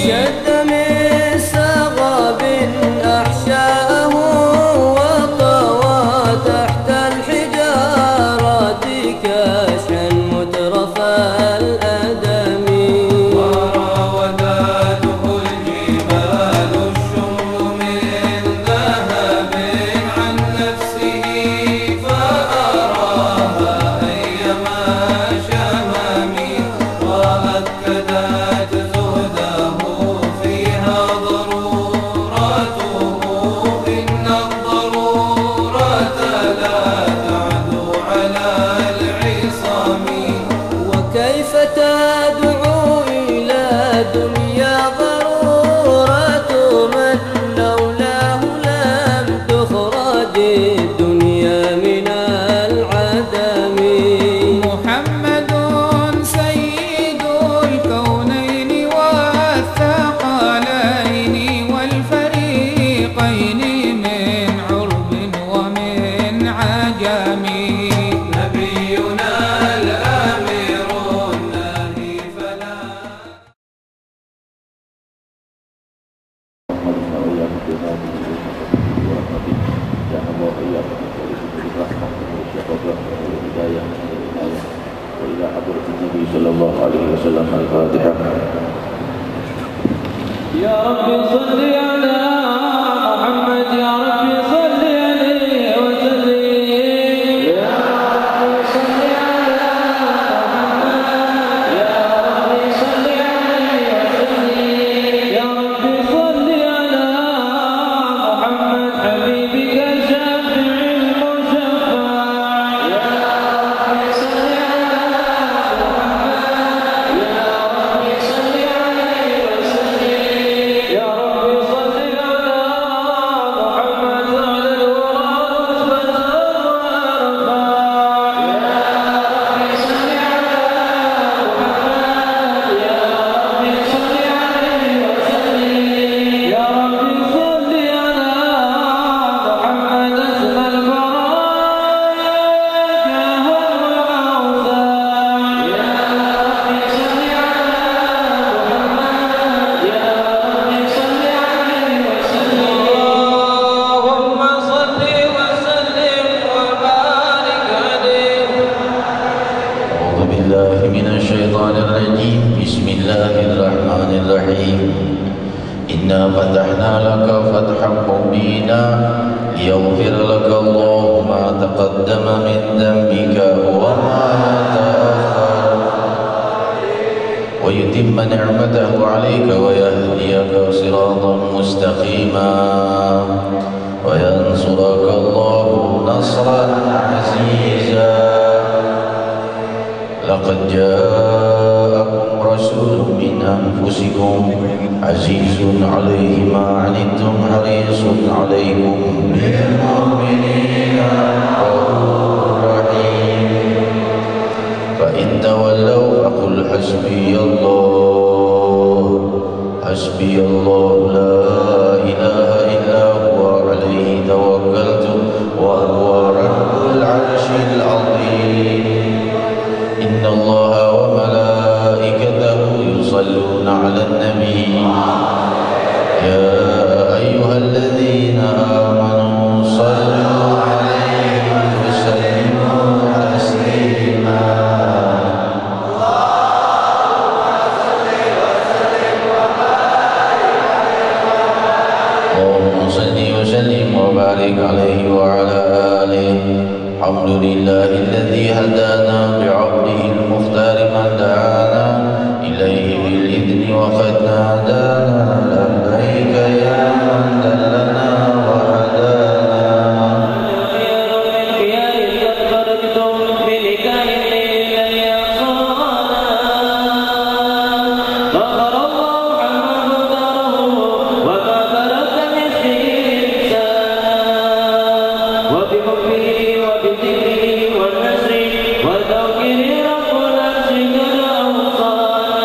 شد من سغاب أحشاءه وطوى تحت الحجارات كاشحا مترف الأدم وراودته الجبال الشم من ذهب عن نفسه فأراها أيما شمم وأكدت زهده فيها ضرورته إن الضرورة لا تعدو على العصام وكيف تدعو إلى دنيا ضرورة من لولاه لم تخرج الدنيا من العدم محمد سيد الكونين والثقلين والفريقين من عرب ومن عجم نبينا الأمير الناهي فلا وإلى حضرة النبي صلى الله عليه وسلم الفاتحة. يا رب صل على محمد يا رب صل عليه وسلم يا رب صل على محمد يا رب صل عليه وسلم يا رب صل على محمد حبيبك الشافع المشفع يا رب صل على محمد يا رب صل عليه وسلم يا رب صل على محمد على الورى رتبة ورفع يا رب صل على محمد يا رب صل عليه وسلم يا رب صل على محمد اسم البرايا جاه الأوثان يا رب صل على محمد يا رب صل عليه وسلم اللهم صل وسلم وبارك عليه. أعوذ بالله من الشيطان الرجيم. بسم الله الرحمن الرحيم. إنا فتحنا لك فتحا مبينا ليغفر لك الله ما تقدم من ذنبك وما تأخر ويتم نعمته عليك ويهديك صراطا مستقيما وينصرك الله نصرا عزيزا. لقد جاءكم رسول من أنفسكم عزيز عليه ما عنتم حريص عليكم بالمؤمنين رؤوف رحيم. فإن تولوا فقل حسبي الله حسبي الله لا إله إلا هو عليه توكلت وهو رب العرش العظيم. إن الله وملائكته يصلون على النبي يا أيها الذين آمنوا صلوا عليه وسلموا تسليما. اللهم صل وسلم وبارك عليه وعلى آله. الحمد لله الذي هدانا بعبده المختار من دعانا إليه بالإذن وقد نادانا لبيك يا من دلنا وهدانا. وبذكره والنصر وتوكيل رب العرش قد أوصانا.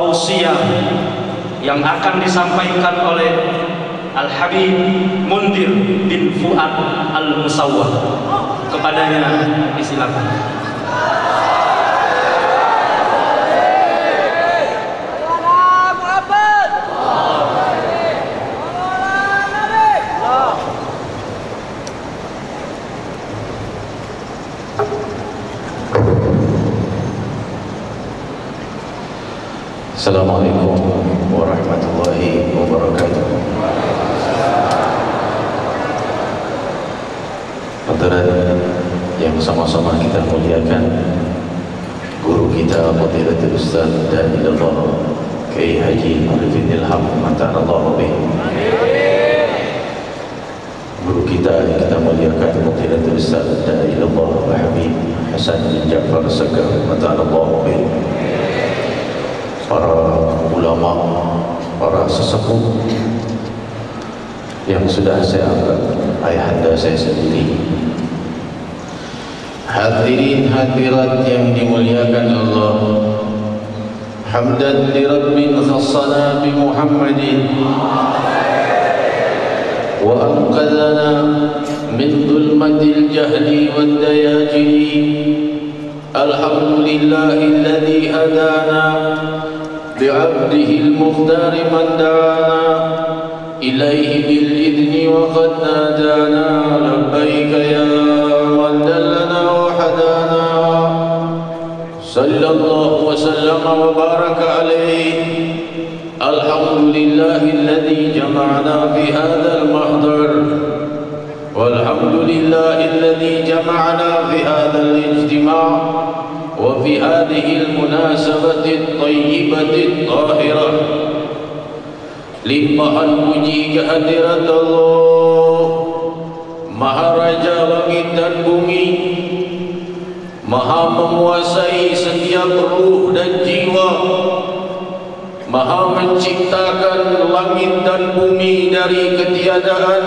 Tausiah yang akan disampaikan oleh Al-Habib Mundir bin Fuad Al-Musawwah. Kepadanya disilakan. Assalamualaikum warahmatullahi wabarakatuh. Hadirin yang sama-sama kita muliakan, guru kita Fadilatul Ustaz dan Allah Kiai Haji Arifin Ilham Mata'allahu bih. Guru kita yang kita muliakan Fadilatul Ustaz dan Allah Habib Hasan bin Ja'far Segar Mata'allahu bih. Para ulama, para sesepuh yang sudah saya anggap ayahanda saya sendiri, hadirin hadirat yang dimuliakan Allah, hamdan li rabbin khassana bi Muhammadin wa anqadhana min dhulmatil jahli wad dayajiri. Alhamdulillahilladzi hadana بعبده المختار من دعانا إليه بالإذن وقد نادانا لبيك يا من دلنا وحدانا صلى الله وسلم وبارك عليه. الحمد لله الذي جمعنا في هذا المحضر والحمد لله الذي جمعنا في هذا الاجتماع وفي هذه المناسبة الطيبة الطاهرة. Limpahan puji kehadirat Allah, Maha Raja langit dan bumi, Maha menguasai setiap ruh dan jiwa, Maha menciptakan langit dan bumi dari ketiadaan,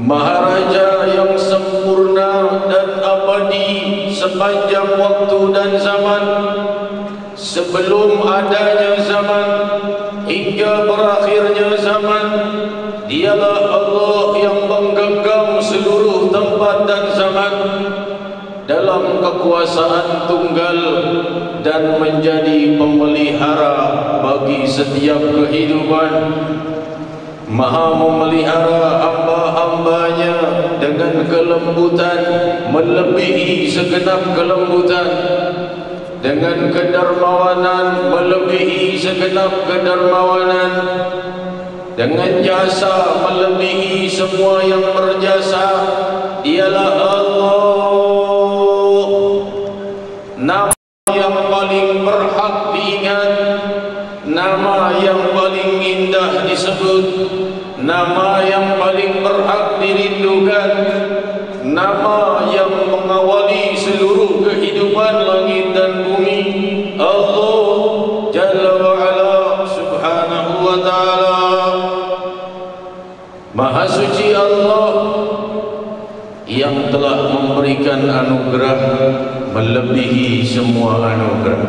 Maha Raja yang sempurna dan abadi sepanjang waktu dan zaman, sebelum adanya zaman hingga berakhirnya zaman. Dialah Allah yang menggenggam seluruh tempat dan zaman dalam kekuasaan tunggal dan menjadi pemelihara bagi setiap kehidupan. Maha memelihara hamba-hambanya dengan kelembutan melebihi segenap kelembutan, dengan kedermawanan melebihi segenap kedermawanan, dengan jasa melebihi semua yang berjasa. Dialah Allah, nama yang paling berhak diingat, nama yang paling indah disebut, nama yang paling berhak dirindukan, nama yang mengawali seluruh kehidupan langit dan bumi. Allah Jalla wa'ala subhanahu wa ta'ala. Maha suci Allah yang telah memberikan anugerah melebihi semua anugerah.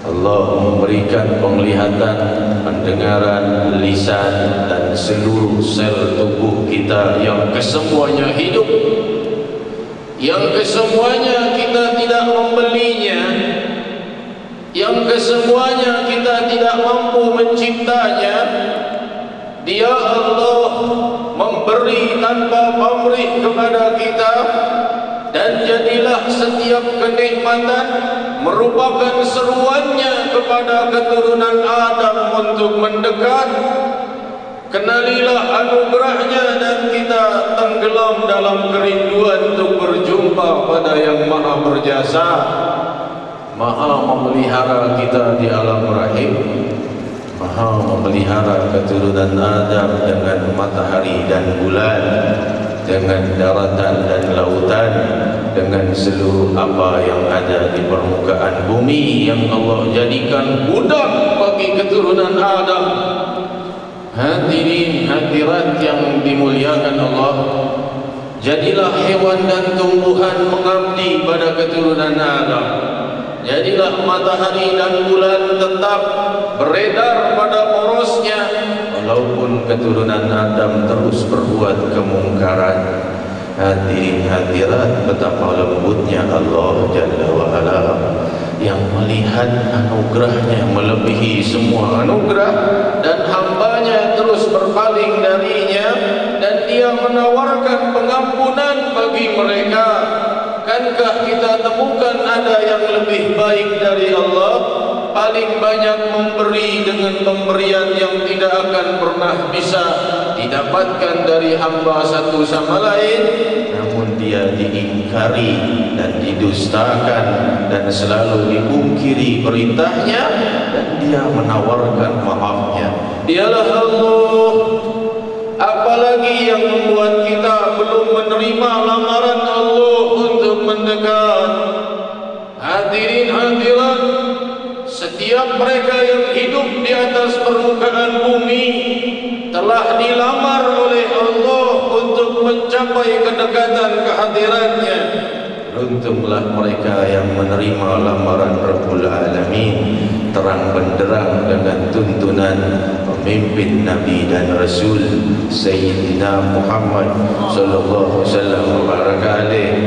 Allah memberikan penglihatan, pendengaran, lisan dan seluruh sel tubuh kita yang kesemuanya hidup, yang kesemuanya kita tidak membelinya, yang kesemuanya kita tidak mampu menciptanya. Dia Allah memberi tanpa pamrih kepada kita, dan jadilah setiap kenikmatan merupakan seruannya kepada keturunan Adam untuk mendekat. Kenalilah anugerahnya dan kita tenggelam dalam kerinduan untuk berjumpa pada yang maha berjasa, maha memelihara kita di alam rahim, maha memelihara keturunan Adam dengan matahari dan bulan, dengan daratan dan lautan, dengan seluruh apa yang ada di permukaan bumi yang Allah jadikan budak bagi keturunan Adam. Hadirin hadirat yang dimuliakan Allah, jadilah hewan dan tumbuhan mengabdi pada keturunan Adam. Jadilah matahari dan bulan tetap beredar pada porosnya, walaupun keturunan Adam terus berbuat kemungkaran. Hadirin hadirat, betapa lembutnya Allah Jalla wa'ala yang melihat anugerahnya melebihi semua anugerah, dan hambanya terus berpaling darinya, dan dia menawarkan pengampunan bagi mereka. Kankah kita temukan ada yang lebih baik dari Allah? Paling banyak memberi dengan pemberian yang tidak akan pernah bisa didapatkan dari hamba satu sama lain, namun dia diingkari dan didustakan dan selalu dipungkiri perintahnya, dan dia menawarkan maafnya. Dialah Allah. Apalagi yang membuat kita belum menerima lamaran Allah untuk mendekat? Hadirin hadirat, setiap mereka yang hidup di atas permukaan bumi telah dilamar oleh Allah untuk mencapai kedekatan kehadirannya. Beruntunglah mereka yang menerima lamaran Rabbul Alamin, terang benderang dengan tuntunan pemimpin Nabi dan Rasul Sayyidina Muhammad sallallahu alaihi wasallam wa baraka alaihi.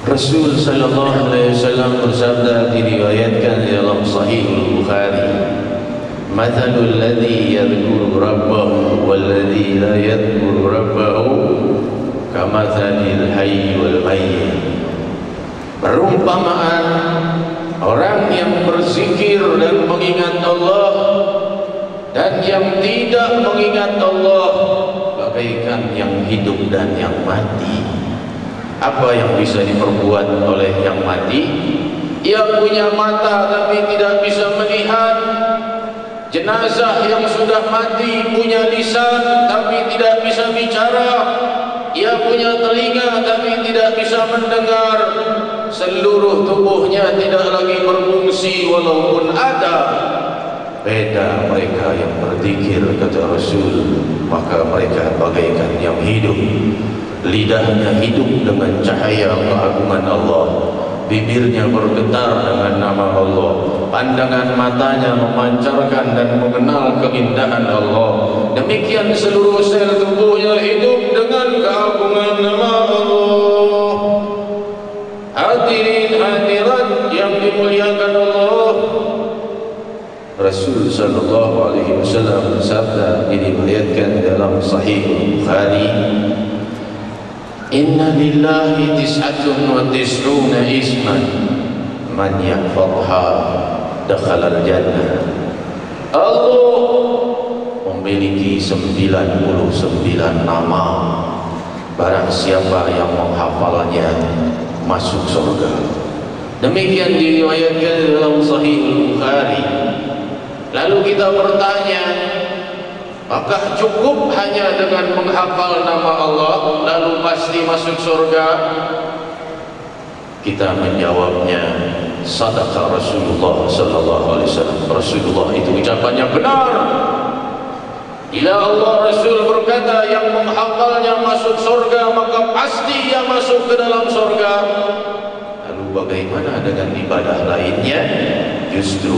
Rasul sallallahu alaihi wasallam bersabda, diriwayatkan dalam Sahih Bukhari, "Mathalul ladzi yadhkuru rabbahu wal ladzi la yadhkuru rabbahu kamathalil hayy wal mayyit." Perumpamaan orang yang berzikir dan mengingat Allah dan yang tidak mengingat Allah bagaikan yang hidup dan yang mati. Apa yang bisa diperbuat oleh yang mati? Ia punya mata tapi tidak bisa melihat. Jenazah yang sudah mati punya lisan tapi tidak bisa bicara. Ia punya telinga tapi tidak bisa mendengar. Seluruh tubuhnya tidak lagi berfungsi walaupun ada. Beda mereka yang berzikir, kata Rasul, maka mereka bagaikan yang hidup. Lidahnya hidup dengan cahaya keagungan Allah, bibirnya bergetar dengan nama Allah, pandangan matanya memancarkan dan mengenal keindahan Allah. Demikian seluruh sel tubuhnya hidup dengan keagungan nama Allah. Hadirin hadirat yang dimuliakan Allah, Rasul sallallahu alaihi wasallam bersabda, diriwayatkan dalam Sahih Bukhari, "Inna lillahi tis'atun wa tis'una isman man yahfadha dakhala al-jannah." Allah memiliki 99 nama. Barang siapa yang menghafalnya masuk surga. Demikian diriwayatkan dalam Sahih Bukhari. Lalu kita bertanya, apakah cukup hanya dengan menghafal nama Allah lalu pasti masuk surga? Kita menjawabnya, sadaqa Rasulullah sallallahu alaihi wasallam. Rasulullah itu ucapannya benar. Bila Allah Rasul berkata yang menghafalnya masuk surga, maka pasti ia masuk ke dalam surga. Lalu bagaimana dengan ibadah lainnya? Justru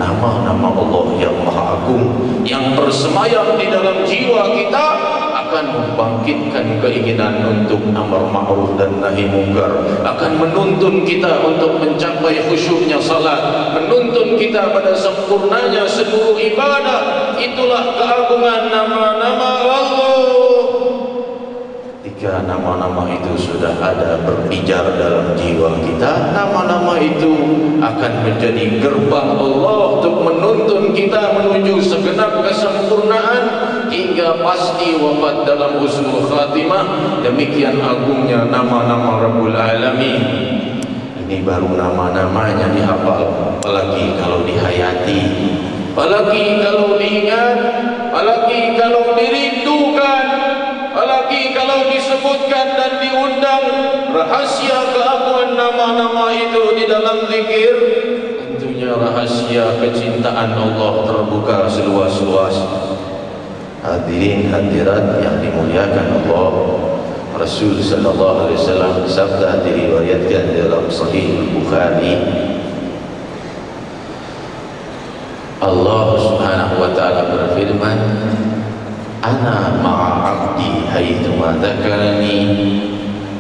nama-nama Allah yang Maha Agung yang bersemayam di dalam jiwa kita akan membangkitkan keinginan untuk amar ma'ruf dan nahi munkar, akan menuntun kita untuk mencapai khusyuknya salat, menuntun kita pada sempurnanya seluruh ibadah. Itulah keagungan nama-nama Allah. Jika nama-nama itu sudah ada berpijar dalam jiwa kita, nama-nama itu akan menjadi gerbang Allah untuk menuntun kita menuju segenap kesempurnaan hingga pasti wafat dalam husnul khatimah. Demikian agungnya nama-nama Rabbul Alamin. Ini baru nama-namanya dihafal, apalagi kalau dihayati, apalagi kalau diingat, apalagi kalau dirindukan, apalagi kalau disebutkan dan diundang. Rahasia keagungan nama-nama itu di dalam zikir, tentunya rahasia kecintaan Allah terbuka seluas-luas. Hadirin hadirat yang dimuliakan Allah, Rasul sallallahu alaihi wasallam sabda diriwayatkan dalam Sahih Bukhari, Allah Subhanahu wa taala berfirman, ana ma'a abdi haitsu ma dzakarani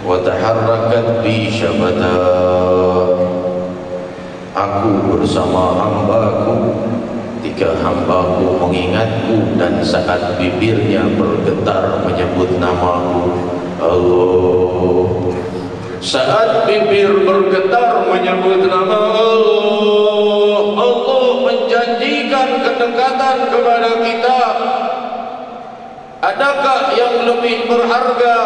wa taharrakat bi syabata. Aku bersama hambaku ketika hambaku mengingatku dan saat bibirnya bergetar menyebut namaku. Allah, saat bibir bergetar menyebut nama Allah, Allah menjanjikan kedekatan kepada kita. Adakah yang lebih berharga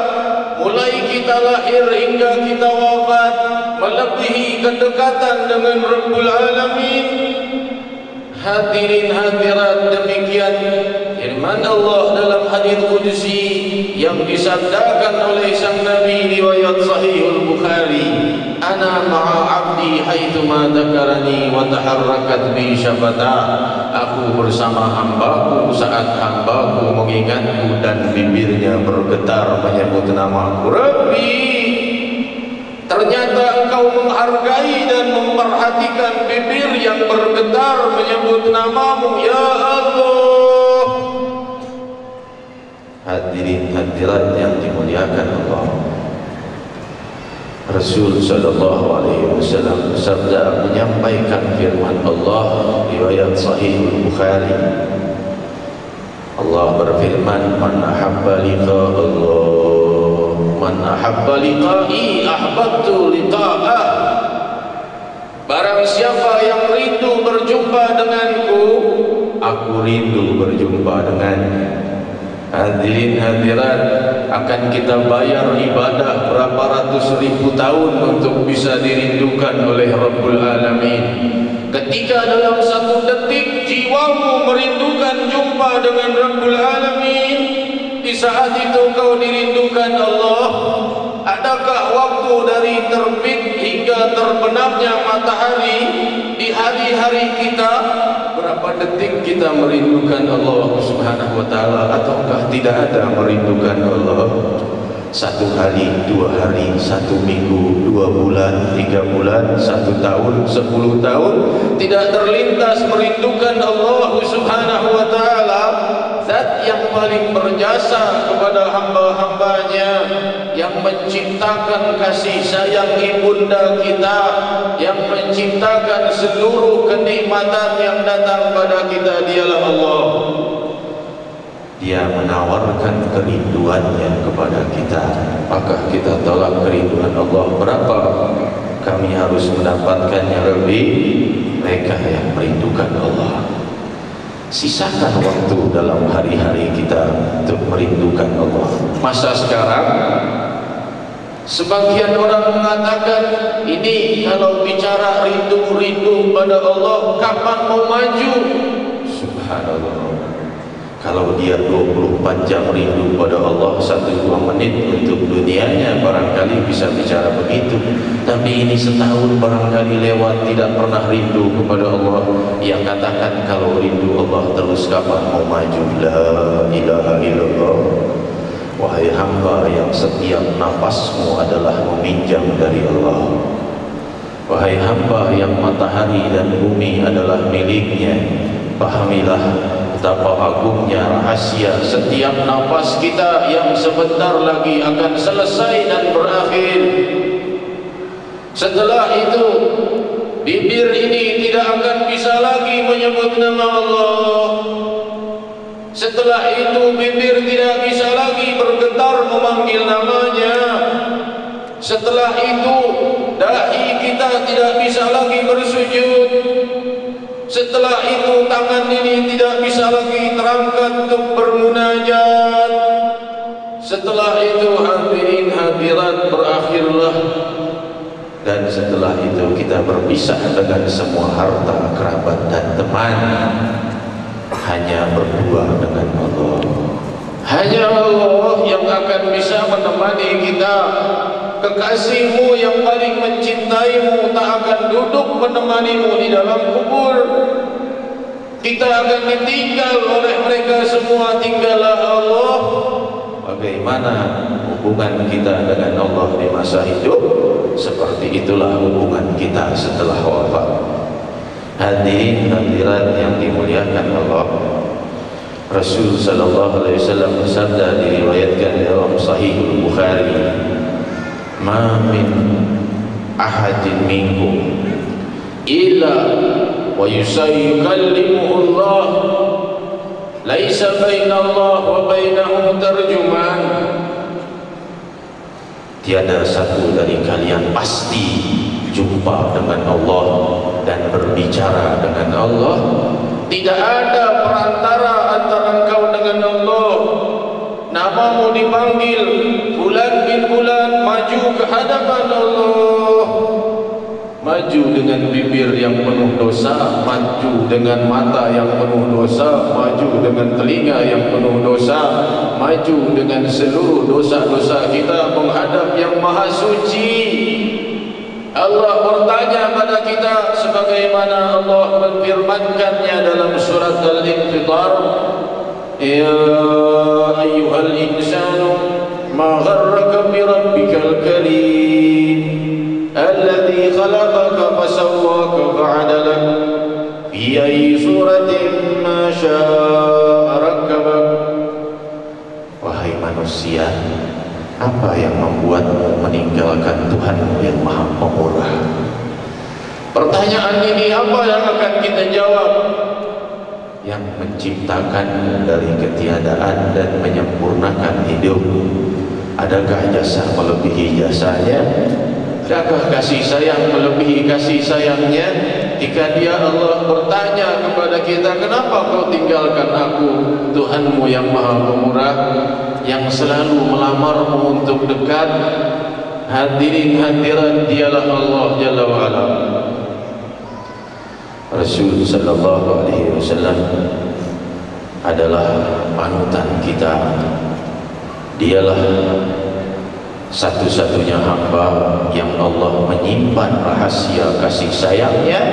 mulai kita lahir hingga kita wafat melebihi kedekatan dengan Rabbul Alamin? Hadirin hadirat, demikian firman Allah dalam hadis qudsi yang disabdakan oleh sang Nabi riwayat Sahihul Bukhari, ana ma'a abdi haitsu ma dzakarani wa taharrakat bi syafata. Aku bersama hambaku saat hambaku mengingatku dan bibirnya bergetar menyebut namaku. Rabbi, ternyata engkau menghargai dan memperhatikan bibir yang bergetar menyebut namamu, ya Allah. Hadirin hadirat yang dimuliakan Allah, Rasul sallallahu alaihi wasallam bersabda menyampaikan firman Allah riwayat Sahih Bukhari. Allah berfirman, man ahabba liqa Allah, man ahabba liqa'i ahbabtu liqa'ah. Barang siapa yang rindu berjumpa denganku, aku rindu berjumpa dengannya. Hadirin hadirat, akan kita bayar ibadah berapa ratus ribu tahun untuk bisa dirindukan oleh Rabbul Alamin. Ketika dalam satu detik jiwamu merindukan jumpa dengan Rabbul Alamin, di saat itu kau dirindukan Allah. Adakah waktu dari terbit hingga terbenamnya matahari di hari-hari kita, berapa detik kita merindukan Allah Subhanahu wa taala, ataukah tidak ada merindukan Allah? 1 hari, 2 hari, 1 minggu, 2 bulan, 3 bulan, 1 tahun, 10 tahun tidak terlintas merindukan Allah Subhanahu wa taala, zat yang paling berjasa kepada hamba-hambanya, yang menciptakan kasih sayang ibunda kita, yang menciptakan seluruh kenikmatan yang datang pada kita, dialah Allah. Dia menawarkan kerinduannya kepada kita. Apakah kita tolak kerinduan Allah? Berapa kami harus mendapatkannya lebih? Mereka yang merindukan Allah. Sisakan waktu dalam hari-hari kita untuk merindukan Allah. Masa sekarang sebagian orang mengatakan, ini kalau bicara rindu pada Allah, kapan mau maju? Subhanallah. Kalau dia 24 jam rindu pada Allah, 1-2 menit untuk dunianya, barangkali bisa bicara begitu. Tapi ini setahun barangkali lewat, tidak pernah rindu kepada Allah. Yang katakan kalau rindu Allah terus, kapan mau maju? La ilaha illallah. Wahai hamba yang setiap napasmu adalah meminjam dari Allah. Wahai hamba yang matahari dan bumi adalah miliknya, pahamilah betapa agungnya rahasia setiap nafas kita yang sebentar lagi akan selesai dan berakhir. Setelah itu bibir ini tidak akan bisa lagi menyebut nama Allah. Setelah itu bibir tidak bisa lagi bergetar memanggil namanya. Setelah itu dahi kita tidak bisa lagi bersujud. Setelah itu tangan ini tidak bisa lagi terangkat untuk bermunajat. Setelah itu hadirin hadirat berakhirlah. Dan setelah itu kita berpisah dengan semua harta, kerabat dan teman. Hanya berdua dengan Allah. Hanya Allah yang akan bisa menemani kita. Kekasihmu yang paling mencintaimu tak akan duduk menemanimu di dalam kubur. Kita akan ditinggal oleh mereka semua, tinggallah Allah. Bagaimana hubungan kita dengan Allah di masa hidup? Seperti itulah hubungan kita setelah wafat. Hadirin hadirat yang dimuliakan Allah, Rasul sallallahu alaihi wasallam bersabda, diriwayatkan dalam Sahih Bukhari, "Ma min ahadin minkum illa wa yusallimuhu Allah, laisa baina Allah wa bainahu tarjuman." Tiada satu dari kalian pasti jumpa dengan Allah dan berbicara dengan Allah. Tidak ada perantara antara engkau dengan Allah. Namamu dipanggil, Fulan bin Fulan, maju ke hadapan Allah. Maju dengan bibir yang penuh dosa, maju dengan mata yang penuh dosa, maju dengan telinga yang penuh dosa, maju dengan seluruh dosa-dosa kita menghadap yang maha suci. Allah bertanya pada kita sebagaimana Allah menfirmankannya dalam surat Al-Infitar, "Ya ayyuhal insanu ma gharraka bi rabbikal karim alladhi khalaqaka fasawwaka fa'adalak fi ayyi suratin ma syaa rakkabak." Wahai manusia, apa yang membuatmu meninggalkan Tuhanmu yang Maha Pemurah? Pertanyaan ini apa yang akan kita jawab? Yang menciptakanmu dari ketiadaan dan menyempurnakan hidupmu. Adakah jasa melebihi jasanya? Adakah kasih sayang melebihi kasih sayangnya? Jika dia Allah bertanya kepada kita, kenapa kau tinggalkan aku, Tuhanmu yang Maha Pemurah, yang selalu melamarmu untuk dekat? Hadirin hadirat, dialah Allah Jalla wa'ala. Rasul sallallahu alaihi wasallam adalah panutan kita. Dialah satu-satunya hamba yang Allah menyimpan rahasia kasih sayangnya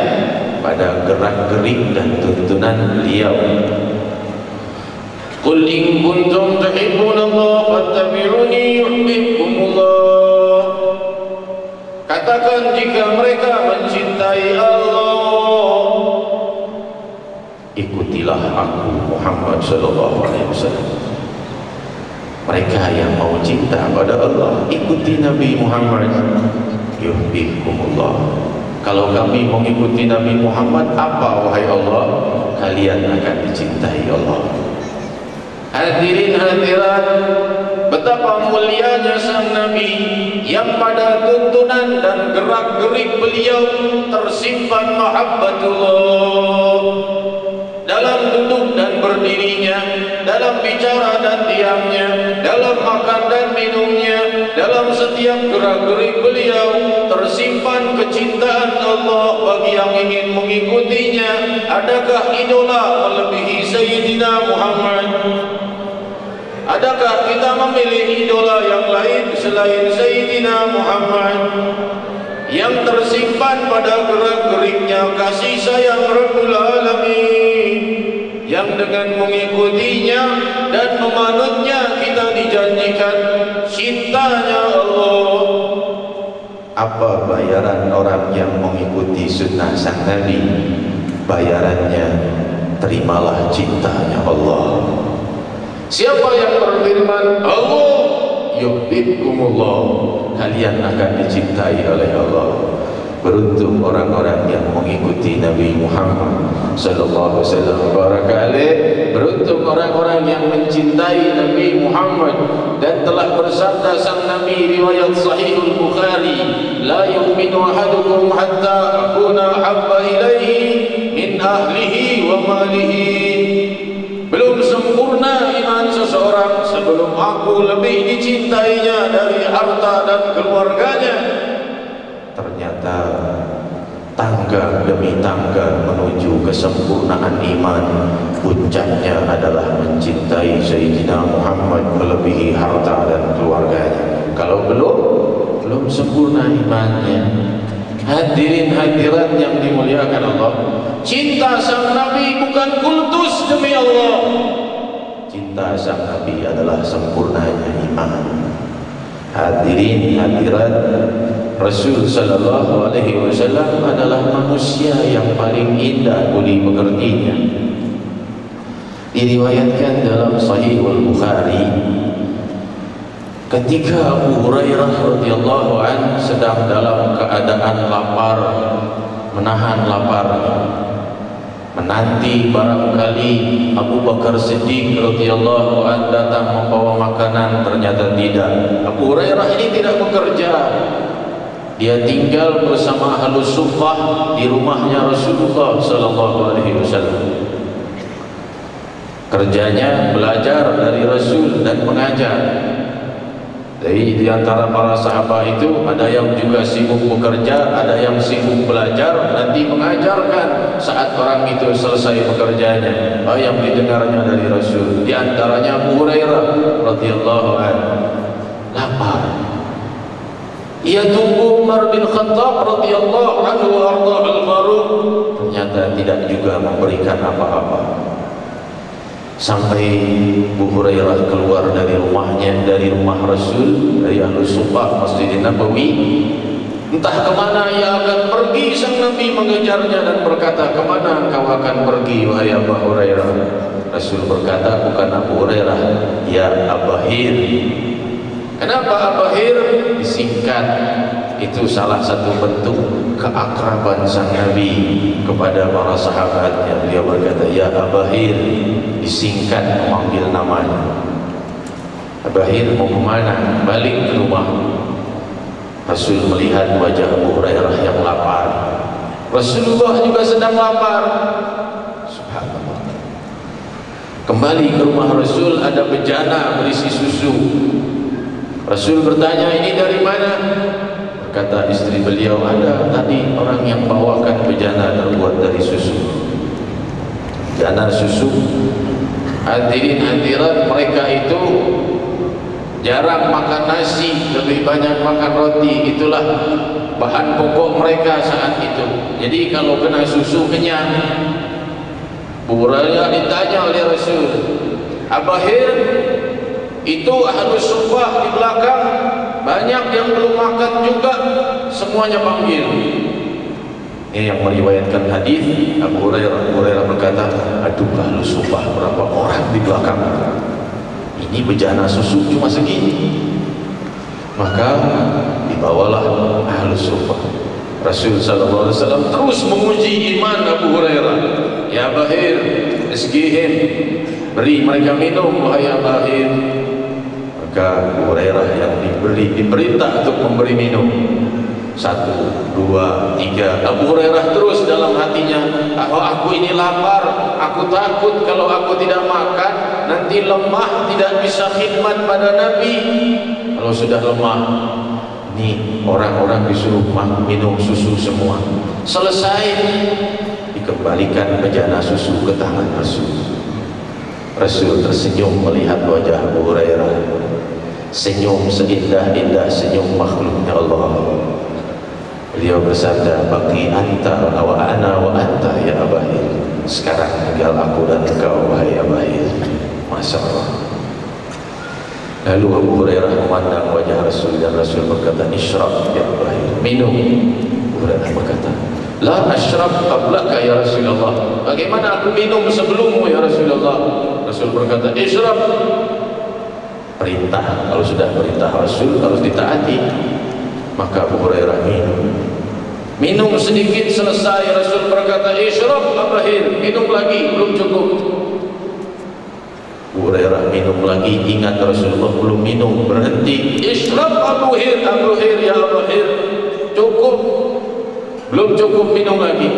pada gerak-gerik dan tuntunan beliau. Qul in kuntum tuhibbunallah fattabi'uni yuhibbukumullah. Katakan jika mereka mencintai Allah, ikutilah aku Muhammad sallallahu alaihi wasallam. Mereka yang mau cinta pada Allah, ikuti Nabi Muhammad, yuhibbukumullah. Kalau kami mengikuti Nabi Muhammad, apa wahai Allah? Kalian akan dicintai Allah. Hadirin hadirat, betapa mulianya sang Nabi yang pada tuntunan dan gerak-gerik beliau tersimpan mahabbatullah. dalam duduk dan berdirinya, dalam bicara dan diamnya, dalam makan dan minumnya, dalam setiap gerak-gerik beliau tersimpan kecintaan Allah bagi yang ingin mengikutinya. Adakah idola melebihi Sayyidina Muhammad? Adakah kita memilih idola yang lain selain Sayyidina Muhammad? Yang tersimpan pada gerak-geriknya kasih sayang Rabbul Alamin, yang dengan mengikutinya dan memanutnya kita dijanjikan cintanya Allah. Apa bayaran orang yang mengikuti sunnah sang Nabi? Bayarannya terimalah cintanya Allah. Siapa yang berfirman Allah yuhibbukumullah, kalian akan dicintai oleh Allah. Beruntung orang-orang yang mengikuti Nabi Muhammad sallallahu alaihi wasallam. Beruntung orang-orang yang mencintai Nabi Muhammad. Dan telah bersabda sang Nabi riwayat Sahihul Bukhari, la yu'minu ahadukum hatta akuna habba ilaihi min ahlihi wa malihi. Belum sempurna iman seseorang sebelum aku lebih dicintainya dari harta dan keluarganya. Ternyata tangga demi tangga menuju kesempurnaan iman, puncaknya adalah mencintai Sayyidina Muhammad melebihi harta dan keluarganya. Kalau belum sempurna imannya. Hadirin hadirat yang dimuliakan Allah, cinta sang Nabi bukan kultus demi Allah. Cinta sang Nabi adalah sempurnanya iman. Hadirin hadirat, Rasul sallallahu alaihi wasallam adalah manusia yang paling indah budi pekertinya. Diriwayatkan dalam Sahih Al-Bukhari, ketika Abu Hurairah radhiyallahu an sedang dalam keadaan lapar, menahan laparnya, menanti barangkali Abu Bakar Siddiq radhiyallahu an datang membawa makanan, ternyata tidak. Abu Hurairah ini tidak bekerja, dia tinggal bersama Ahlus Suffah di rumahnya Rasulullah sallallahu alaihi wasallam. Kerjanya belajar dari Rasul dan mengajar. Jadi di antara para sahabat itu ada yang juga sibuk bekerja, ada yang sibuk belajar, nanti mengajarkan saat orang itu selesai bekerjanya. Yang didengarnya dari Rasul. Di antaranya Abu Hurairah radhiyallahu anhu lapar. Ia tunggu Umar bin Khattab radhiyallahu anhu ardha'ul Faruq, ternyata tidak juga memberikan apa-apa. Sampai Abu Hurairah keluar dari rumahnya, dari rumah Rasul, dari Ahlus Suffah Masjid Nabawi. Entah kemana ia akan pergi. Sang Nabi mengejarnya dan berkata, kemana engkau akan pergi wahai Abu Hurairah? Rasul berkata, bukan Abu Hurairah, ya Abahir. Kenapa Abahir? Disingkat. Itu salah satu bentuk keakraban sang Nabi kepada para sahabatnya. Beliau berkata, ya Abahir, disingkat memanggil namanya. Abahir mau kemana? Balik ke rumah. Rasul melihat wajah Abu Hurairah yang lapar. Rasulullah juga sedang lapar. Subhanallah. Kembali ke rumah Rasul, ada bejana berisi susu. Rasul bertanya, ini dari mana? Kata istri beliau, ada tadi orang yang bawakan bejana terbuat dari susu. Bejana susu. Hadirin hadirat, mereka itu jarang makan nasi, lebih banyak makan roti. Itulah bahan pokok mereka saat itu. Jadi kalau kena susu kenyang. Buraya ditanya oleh Rasul, Abahir, itu Ahlus Suffah di belakang banyak yang belum makan juga, semuanya panggil. Ini yang meriwayatkan hadis Abu Hurairah berkata, aduh Ahlus Suffah berapa orang di belakang, ini bejana susu cuma segini. Maka dibawalah Ahlus Suffah. Rasul sallallahu alaihi wasallam terus menguji iman Abu Hurairah. Ya Bahir, rizkihim, beri mereka minum wahai Bahir. Maka Abu Hurairah yang diperintah untuk memberi minum. 1, 2, 3. Abu Hurairah terus dalam hatinya, aku ini lapar, aku takut kalau aku tidak makan nanti lemah, tidak bisa khidmat pada Nabi. Kalau sudah lemah, ini orang-orang disuruh minum susu semua. Selesai, dikembalikan bejana susu ke tangan Rasul. Rasul tersenyum melihat wajah Abu Hurairah, senyum seindah-indah senyum makhluknya Allah. Beliau bersabda, bagi anta wa ana wa anta ya Abahir. Sekarang tinggal aku dan engkau wahai Abahir. Masya Allah. Lalu Abu Hurairah memandang wajah Rasul dan Rasul berkata, isyrab ya Abahir, minum. Abu Hurairah berkata, la asyrab qablaka ya Rasulullah. Bagaimana aku minum sebelummu ya Rasulullah? Rasul berkata, isyrab. Perintah, kalau sudah perintah Rasul harus ditaati. Maka Abu Hurairah minum sedikit, selesai. Rasul berkata, isyrab Abahir, minum lagi, belum cukup. Abu Hurairah minum lagi, ingat Rasulullah belum minum, berhenti. Isyrab Abahir, Abahir ya Abahir, cukup, belum cukup, minum lagi.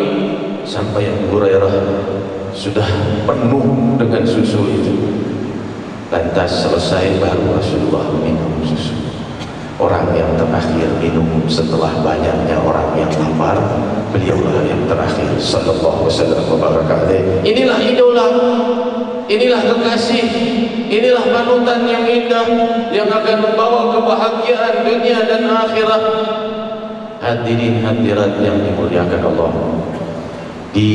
Sampai Abu Hurairah sudah penuh dengan susu itu. Lantas selesai, baru Rasulullah minum susu. Orang yang terakhir minum setelah banyaknya orang yang lapar, beliaulah yang terakhir. Sallallahu wasallam wa baraka alaihi. Inilah idola, inilah kekasih, inilah panutan yang indah yang akan membawa kebahagiaan dunia dan akhirat. Hadirin hadirat yang dimuliakan Allah, di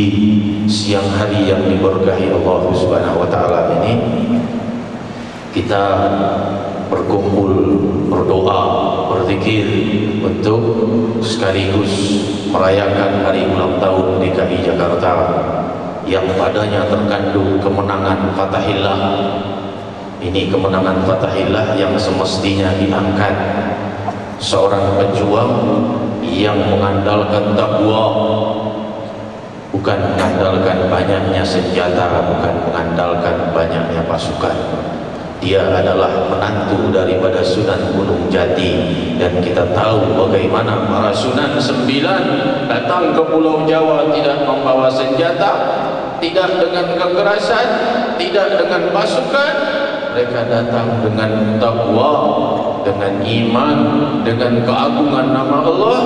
siang hari yang diberkahi Allah Subhanahu wa taala ini, kita berkumpul, berdoa, berzikir untuk sekaligus merayakan hari ulang tahun DKI Jakarta yang padanya terkandung kemenangan Fathahillah. Ini kemenangan Fathahillah yang semestinya diangkat seorang pejuang yang mengandalkan takwa, bukan mengandalkan banyaknya senjata, bukan mengandalkan banyaknya pasukan. Dia adalah menantu daripada Sunan Gunung Jati, dan kita tahu bagaimana para Sunan 9 datang ke Pulau Jawa tidak membawa senjata, tidak dengan kekerasan, tidak dengan pasukan. Mereka datang dengan takwa, dengan iman, dengan keagungan nama Allah.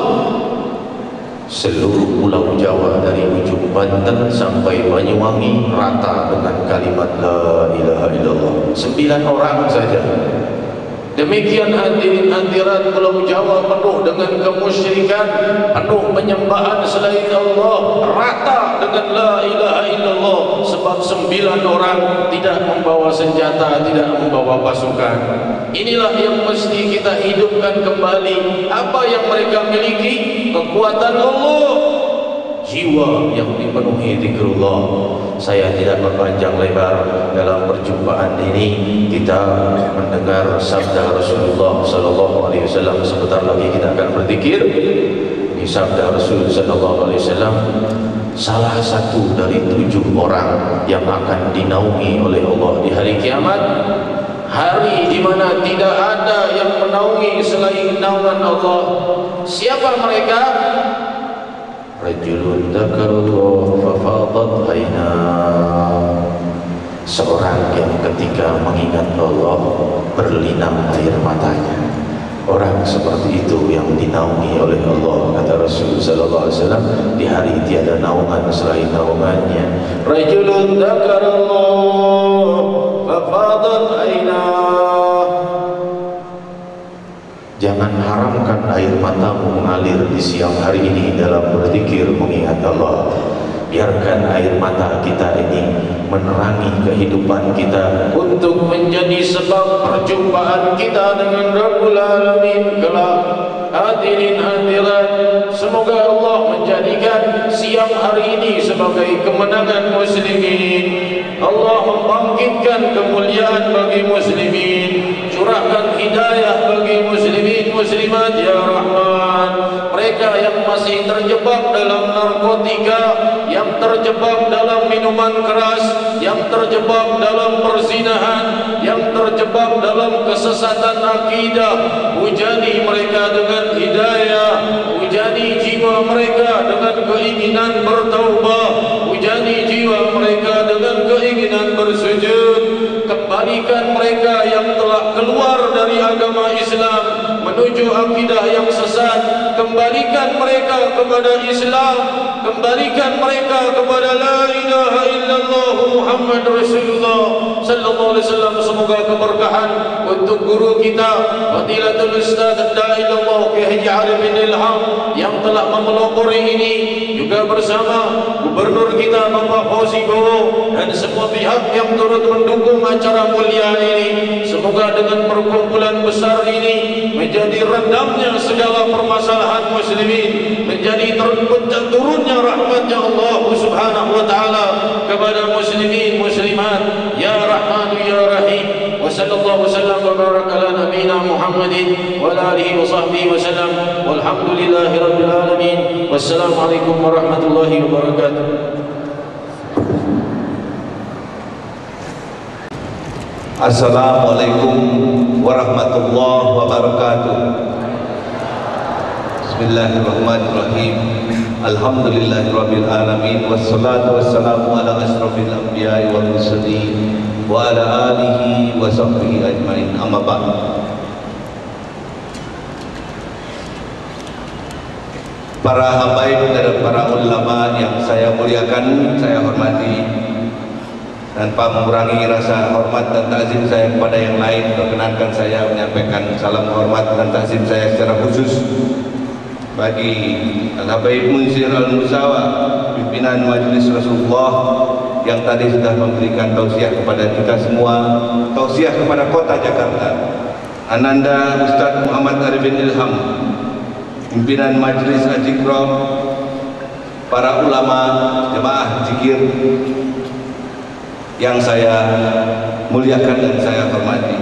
Seluruh Pulau Jawa dari ujung Banten sampai Banyuwangi rata dengan kalimat la ilaha illallah. 9 orang saja. Demikian hadirin hadirat, Pulau Jawa penuh dengan kemusyrikan, penuh penyembahan selain Allah, rata dengan la ilaha illallah. Sebab 9 orang tidak membawa senjata, tidak membawa pasukan. Inilah yang mesti kita hidupkan kembali. Apa yang mereka miliki? Kekuatan Allah, jiwa yang dipenuhi zikrullah. Saya tidak berpanjang lebar dalam perjumpaan ini. Kita mendengar sabda Rasulullah sallallahu alaihi wasallam. Sebentar lagi kita akan berzikir. Ini sabda Rasul sallallahu alaihi wasallam, salah satu dari 7 orang yang akan dinaungi oleh Allah di hari kiamat, hari di mana tidak ada yang menaungi selain naungan Allah. Siapa mereka? Rajulun dzakarallah fafadat aina. Seorang yang ketika mengingat Allah berlinang air matanya. Orang seperti itu yang dinaungi oleh Allah, kata Rasul sallallahu alaihi wasallam, di hari tiada naungan selain naungannya. Rajulun dzakarallah fafadat aina. Jangan haramkan air matamu mengalir di siang hari ini dalam berzikir mengingat Allah. Biarkan air mata kita ini menerangi kehidupan kita untuk menjadi sebab perjumpaan kita dengan Rabbul Alamin kelak. Hadirin hadirat, semoga Allah menjadikan siang hari ini sebagai kemenangan muslimin. Allah membangkitkan kemuliaan bagi muslimin, curahkan hidayah bagi muslimin muslimat ya Rahman. Mereka yang masih terjebak dalam narkotika, yang terjebak dalam minuman keras, yang terjebak dalam perzinahan, yang terjebak dalam kesesatan akidah, hujani mereka dengan hidayah, hujani hujani jiwa mereka dengan keinginan bertaubah, hujani jiwa mereka dengan keinginan bersujud. Kembalikan mereka yang telah keluar dari agama Islam menuju akidah yang sesat, kembalikan mereka kepada Islam, kembalikan mereka kepada la ilaha illallah Muhammad Rasulullah sallallahu alaihi wasallam. Semoga keberkahan untuk guru kita Fadilatul Ustaz Da'ilallah Kiai Haji Arif bin Ilham yang telah memelopori ini, juga bersama Gubernur kita Bapak Fauzi Bowo dan semua pihak yang turut mendukung acara mulia ini. Semoga dengan perkumpulan besar ini menjadi redamnya segala permasalahan muslimin, menjadi turunnya rahmatnya Allah Subhanahu wa taala kepada muslimin muslimat, ya Rahman ya Rahim. Wa sallallahu wasallam wa baraka ala nabiyyina Muhammadin wa ala alihi wa sahbihi wasallam. Walhamdulillahi rabbil alamin. Wassalamualaikum warahmatullahi wabarakatuh. Assalamualaikum warahmatullahi wabarakatuh. Bismillahirrahmanirrahim. Alhamdulillahirabbil alamin wassalatu wassalamu ala asyrafil anbiya'i wal mursalin wa ala alihi wa sahbihi ajmain. Amma ba'd. Para habaib dan para ulama yang saya muliakan, saya hormati, tanpa mengurangi rasa hormat dan takzim saya kepada yang lain, perkenankan saya menyampaikan salam hormat dan takzim saya secara khusus bagi Al-Habaib Munsir Al-Musawa, pimpinan Majelis Rasulullah yang tadi sudah memberikan tausiah kepada kita semua, tausiah kepada kota Jakarta. Ananda Ustaz Muhammad Arifin Ilham, pimpinan Majelis Al-Zikra, para ulama jemaah zikir yang saya muliakan dan saya hormati.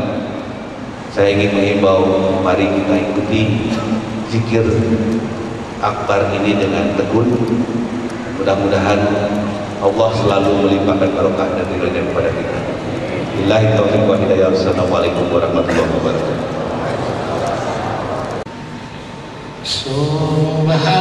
Saya ingin menghimbau, mari kita ikuti zikir akbar ini dengan tekun. Mudah-mudahan Allah selalu melimpahkan barokah dan ridhonya kepada kita. Billahi taufiq wa hidayah. Assalamualaikum warahmatullahi wabarakatuh. Subhanallah.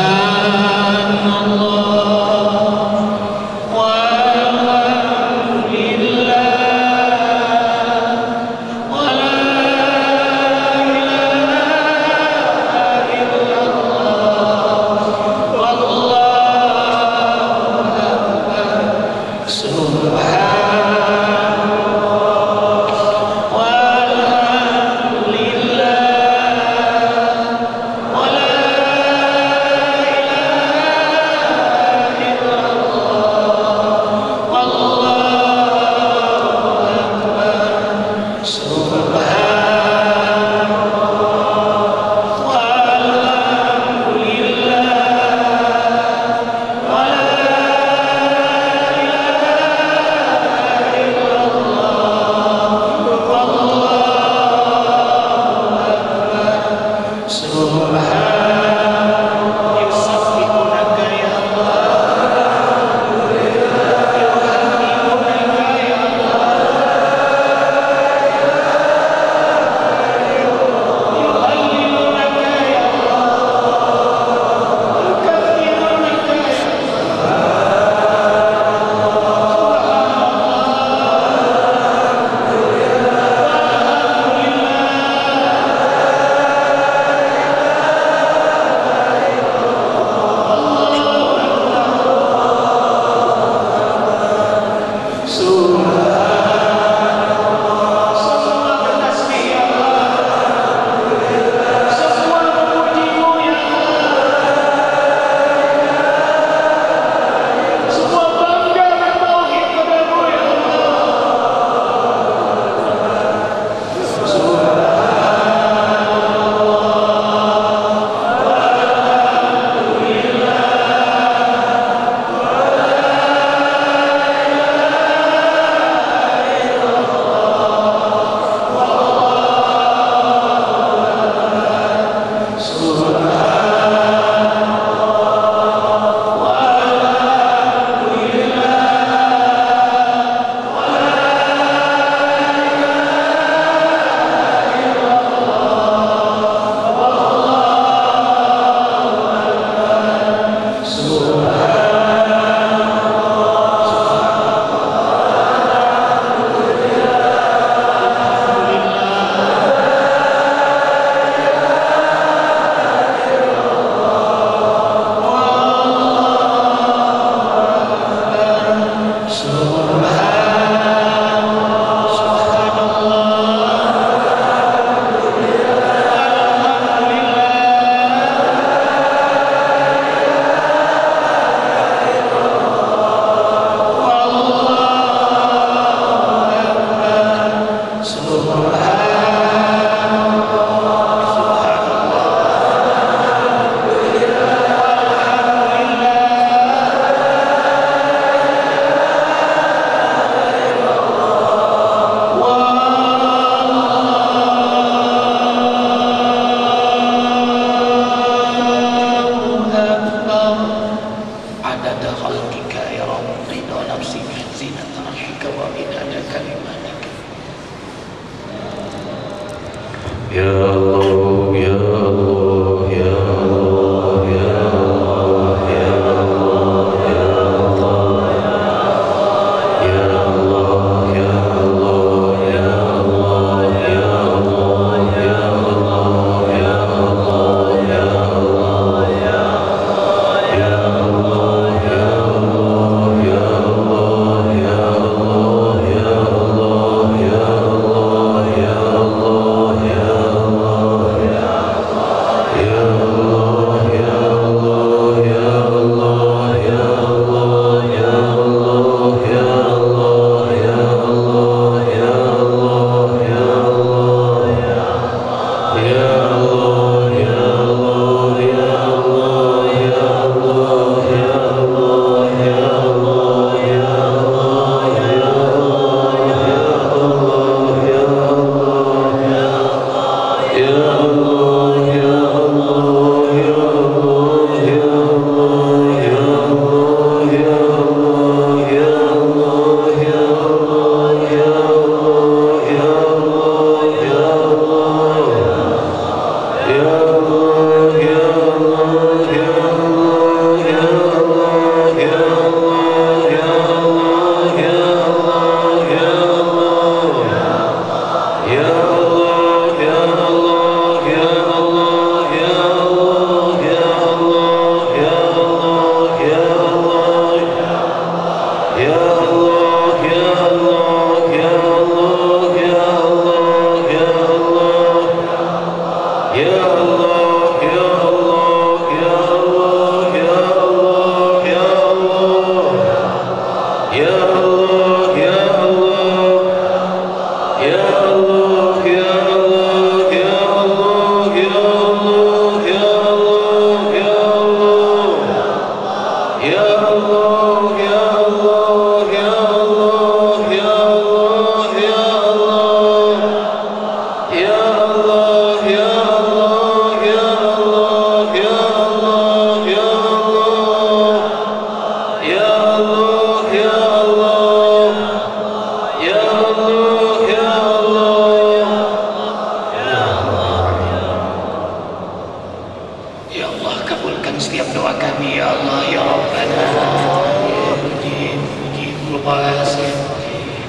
Ya Allah, kabulkan setiap doa kami ya Allah ya Rabbana.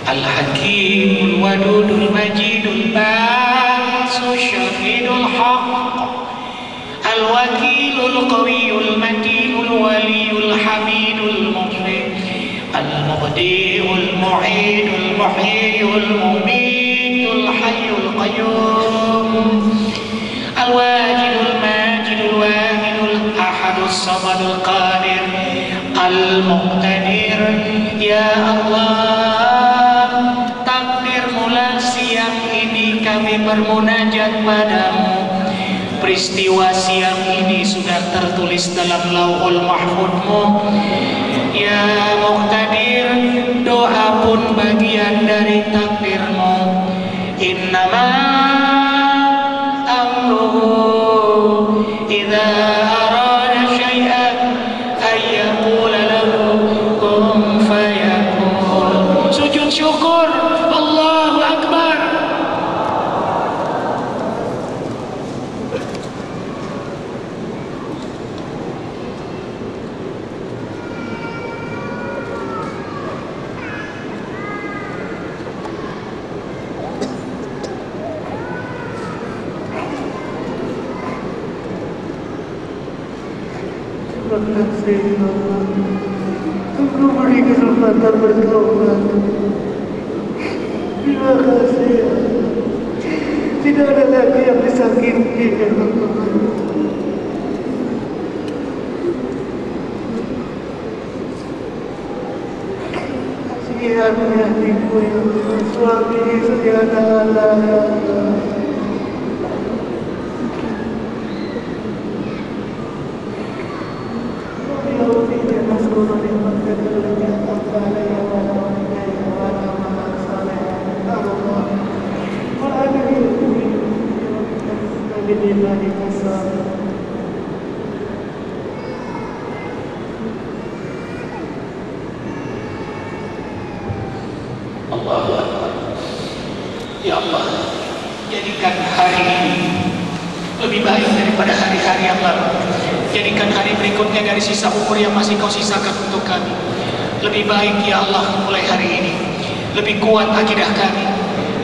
Al-Hakimul Wadudul Majidul Basul Syahidul Haq Al-Wakilul Qawiyul Matinul Waliyul Hamidul Mufid Al-Mubdi'ul Mu'idul Muhyiyul Mumitul Hayyul Qayyum Al-Wajidul Majidul Wahidul Ahadus Samadul Qadir Al-Muqtadir. Ya Allah, takdir mula siang ini kami bermunajat padamu. Peristiwa siang ini sudah tertulis dalam Lauhul Mahfudmu. Ya Muqtadir, doa pun bagian dari takdirmu. Innama amruhu idza arada syai'an ay yaqula lahu kun fayakun. Sujud syukur, Allahu Akbar. Terima kasih Allah, Engkau beri kesempatan bertobat. Terima kasih Allah. Tidak ada lagi yang disakiti ya Allah. Kasihan hatiku ya Allah, suami istri anak-anak ya Allah. Allahu Akbar. Ya Allah, jadikan hari ini lebih baik daripada hari-hari yang lalu. Jadikan hari berikutnya dari sisa umur yang masih Kau sisakan untuk kami lebih baik ya Allah. Mulai hari ini lebih kuat akidah kami,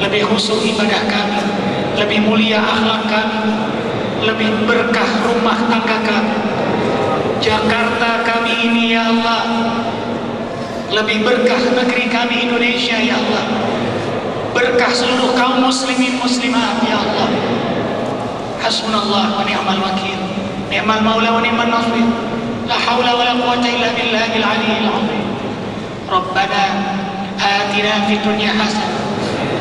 lebih khusyuk ibadah kami, lebih mulia akhlak kami, lebih berkah rumah tangga kami. Jakarta kami ini ya Allah, lebih berkah negeri kami Indonesia ya Allah, berkah seluruh kaum muslimin muslimat ya Allah. Hasbunallah wa ni'mal wakil, ni'mal maula wa ni'mal nasir, la haula wa la quwwata illa billahil aliyyil azim. Rabbana atina fid dunya hasanah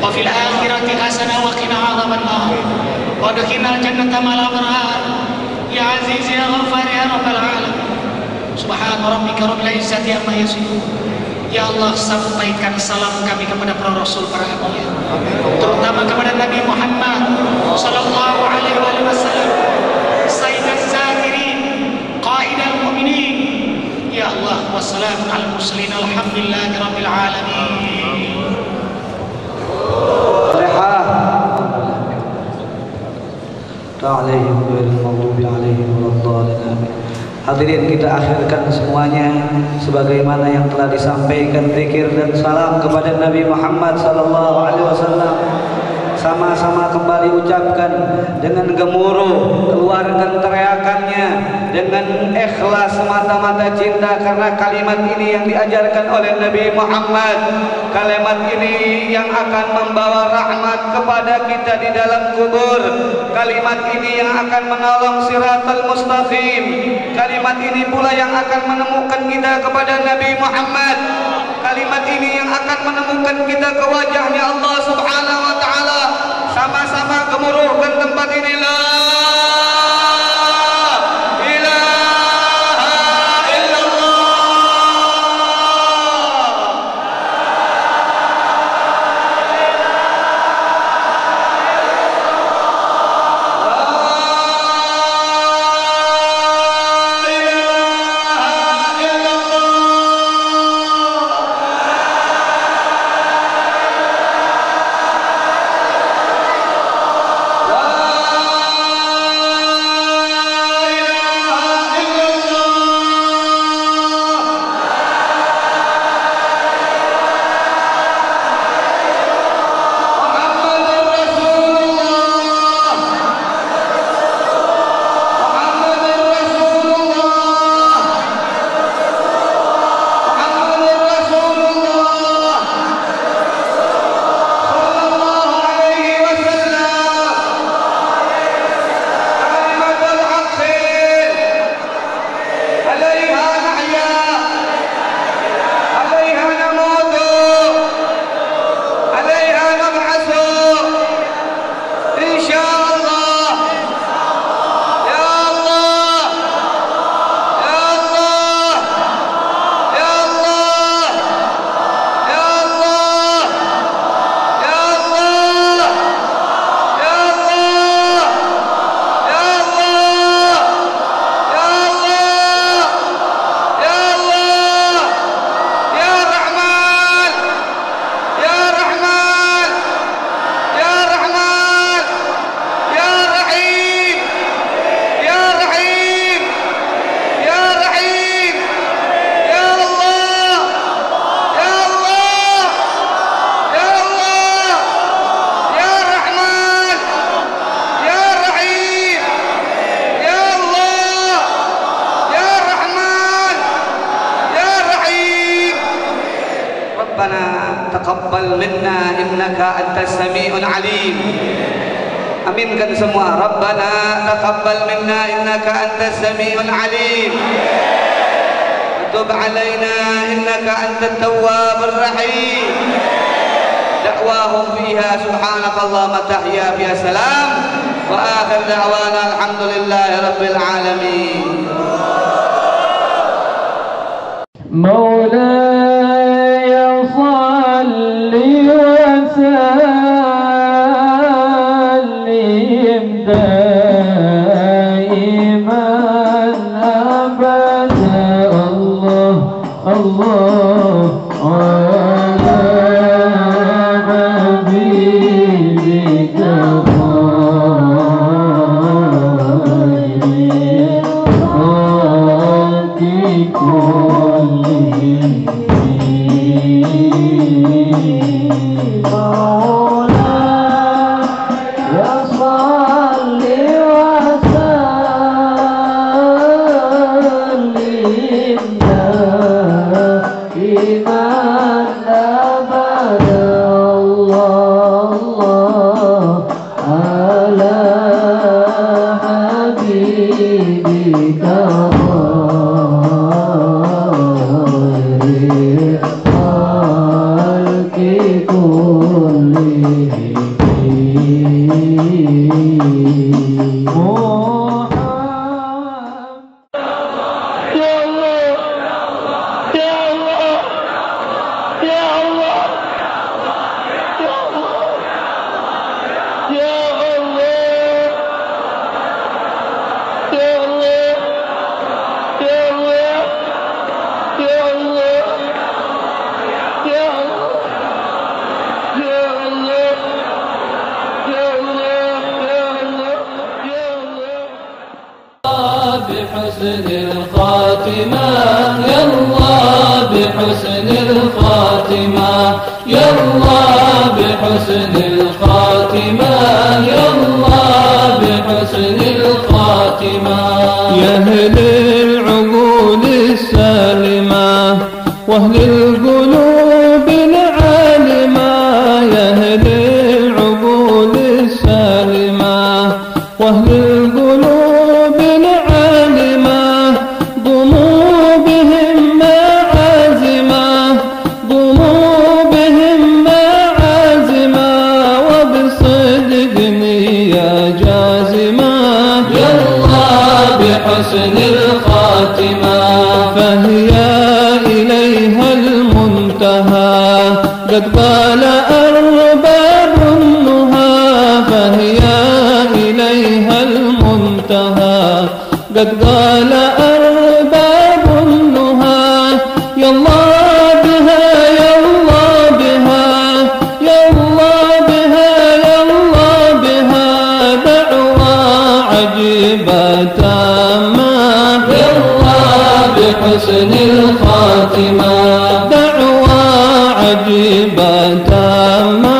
wa fil akhirati hasanah wa qina adzabannar wa adkhilnal jannata ma'al abrar ya aziz ya ghaffar ya rabbal alamin. Subhana rabbika rabbil izzati amma yasifun. Ya Allah, sampaikan salam kami kepada para rasul, para anbiya, terutama kepada Nabi Muhammad sallallahu alaihi wasallam, sayyidaz zakirin, qaidal mu'minin. Ya Allah, wassalamu alal mursalin, alhamdulillahi rabbil alamin. Ta'alaihim ghairil maghdubi 'alaihim waladdallin. Amin. Hadirin, kita akhirkan semuanya sebagaimana yang telah disampaikan, zikir dan salam kepada Nabi Muhammad sallallahu alaihi wasallam. Sama-sama kembali ucapkan dengan gemuruh, keluarkan teriakannya dengan ikhlas semata-mata cinta karena kalimat ini yang diajarkan oleh Nabi Muhammad. Kalimat ini yang akan membawa rahmat kepada kita di dalam kubur. Kalimat ini yang akan menolong siratal mustaqim. Kalimat ini pula yang akan menemukan kita kepada Nabi Muhammad. Kalimat ini yang akan menemukan kita ke wajahnya Allah Subhanahu wa ta'ala. Sama-sama gemuruhkan tempat ini, la ilaha illallah. La taqabbal minna innaka antas sami'ul alim. Aminkan semua. Rabbana taqabbal minna innaka antas sami'ul alim. Tub alaina innaka antat tawwabur rahim. Da'wahum fiha subhanakallahumma tahya fiha salam wa akhir da'wana alhamdulillahi rabbil alamin. مولاي صل وسلم دائما أبدا الله الله على حبيبك خير بحسن الخاتمة يا الله بحسن الخاتمة يا الله بحسن الخاتمة يا الله بحسن الخاتمة يا أهل العقول السالمة وأهل القلوب العالمة يا أهل العقول السالمة وأهل القلوب العالمة ضموا بهم معازمة ضموا بهم معازمة وبصدق نية جازمة يا الله بحسن الخاتمة فهي إليها المنتهى قد قال أرباب النهى فهي إليها المنتهى قد قال أرباب النهى يا الله بها يا الله بها يا الله بها يا الله بها دعوى عجيبة تامة يا الله بحسن الخاتمة دعوى عجيبة تامة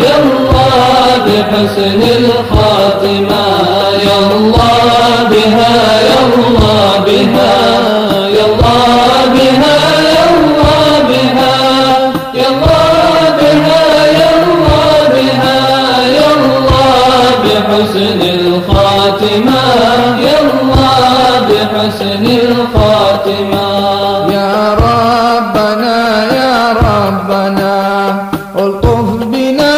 يا الله بحسن الخاتمة يا الله بها يا الله بها يا الله بها يا الله بها يا الله بها يا الله بها يا الله بحسن الخاتمة يا الله بحسن الخاتمة يا ربنا يا ربنا الطف بنا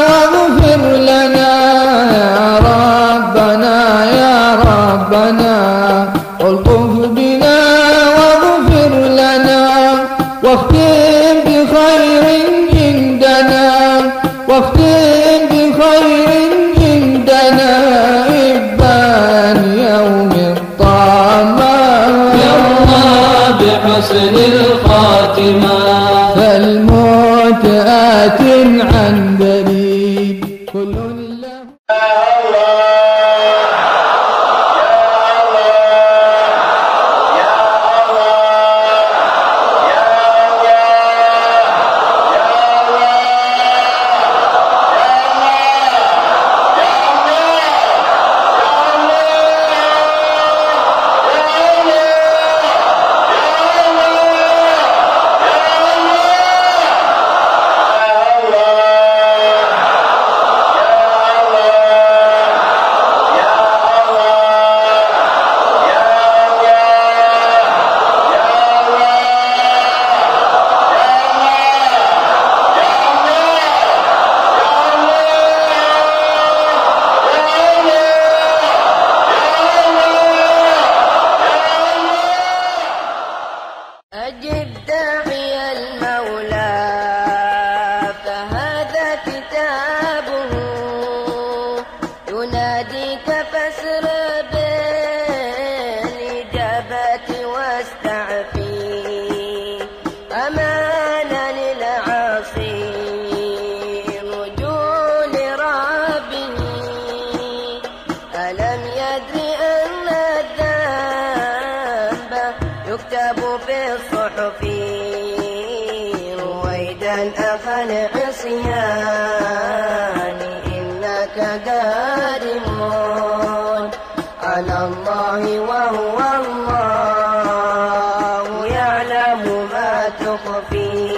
واغفر لنا يا ربنا يا ربنا الطف بنا واغفر لنا واختم بخير عندنا واختم بخير عندنا إبان يوم الطامة يا الله بحسن الخاتمة فالموت آت عن قريب كل الله Ya تكتب في الصحف رويدا أخا العصيان إنك قادم على الله وهو الله يعلم ما تخفي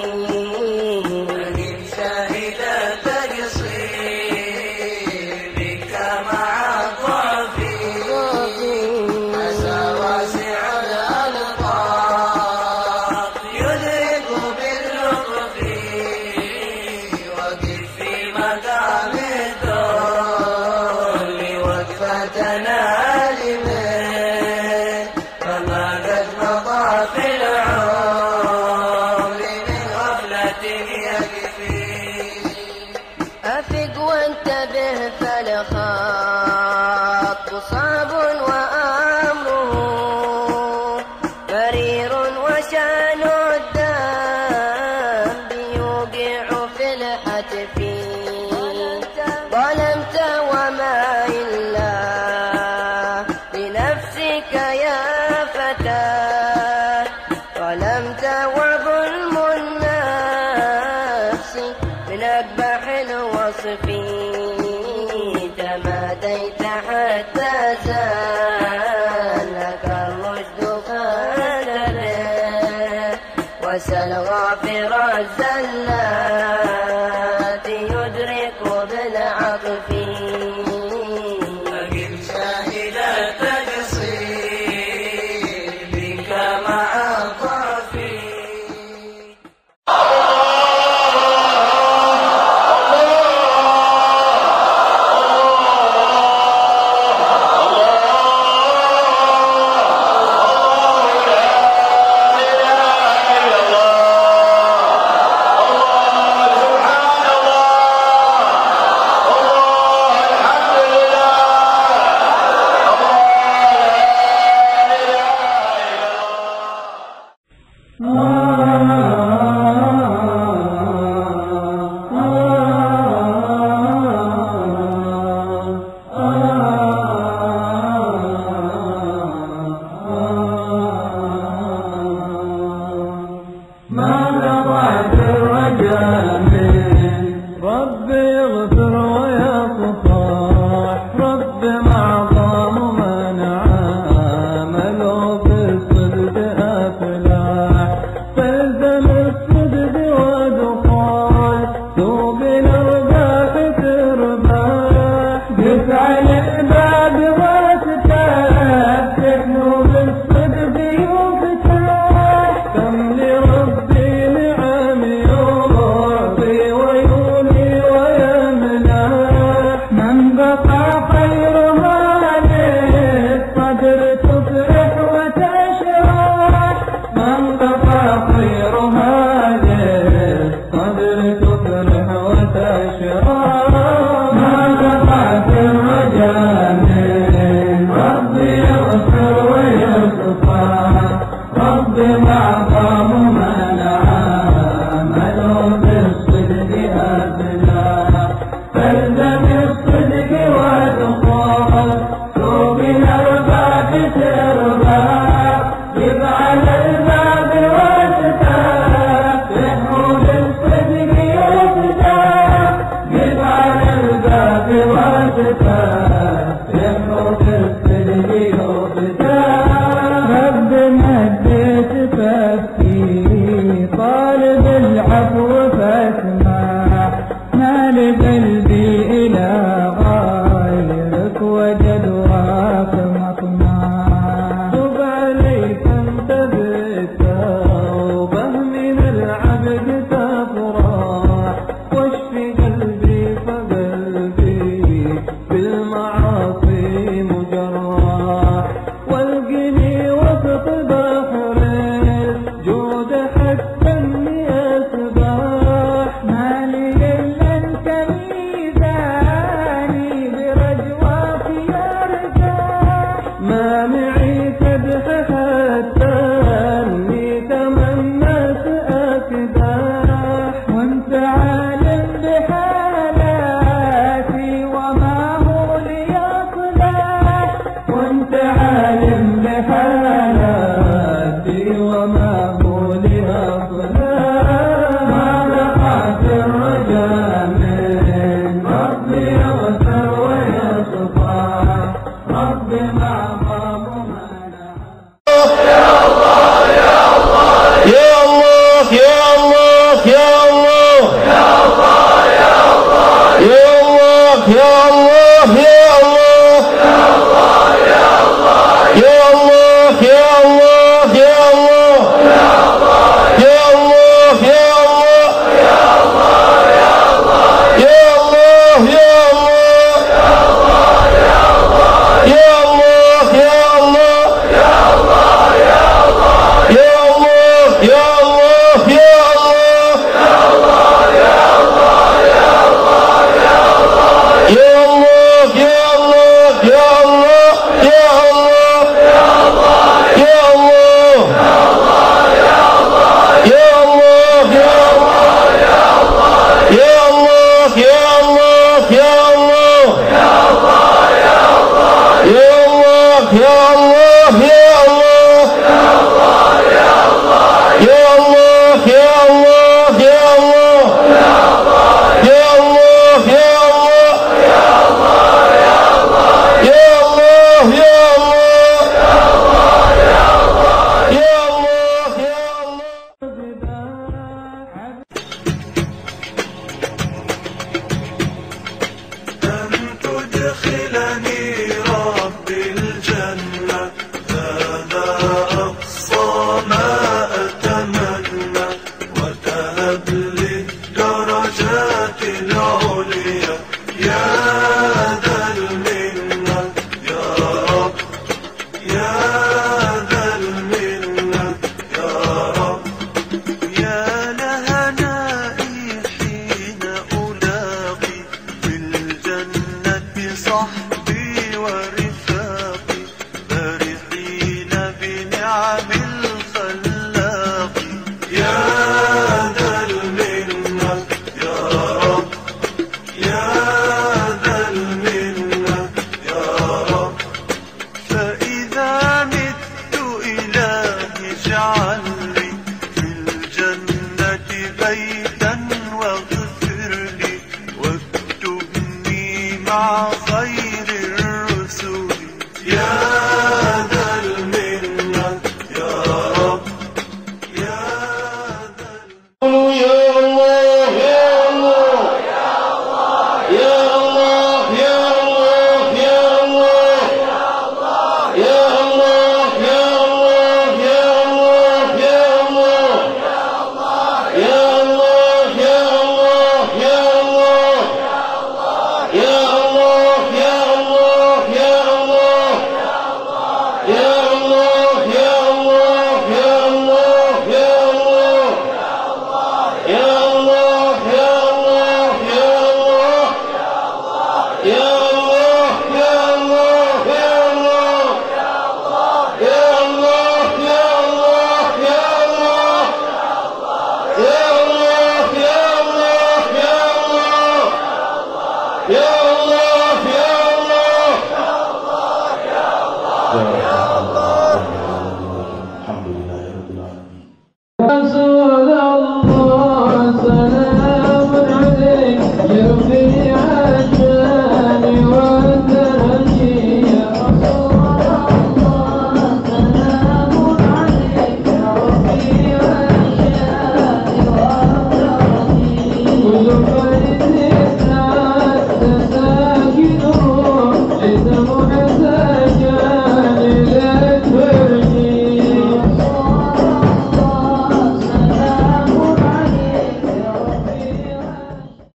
أفق وانتبه فالخط صعب وأمره مرير وشان الذنب يوقع في الحتف ظلمت وما إلا لنفسك يا فتى ظلمت وظلم النفس من أقبح الوصف تماديت حتى زالك الرشد فانتبه وسل غافر الزلات يدرك بالعطف أجل شاهد التقصير بك مع الضعف وانت عالم بحالك فإذا مت إلهي اجعل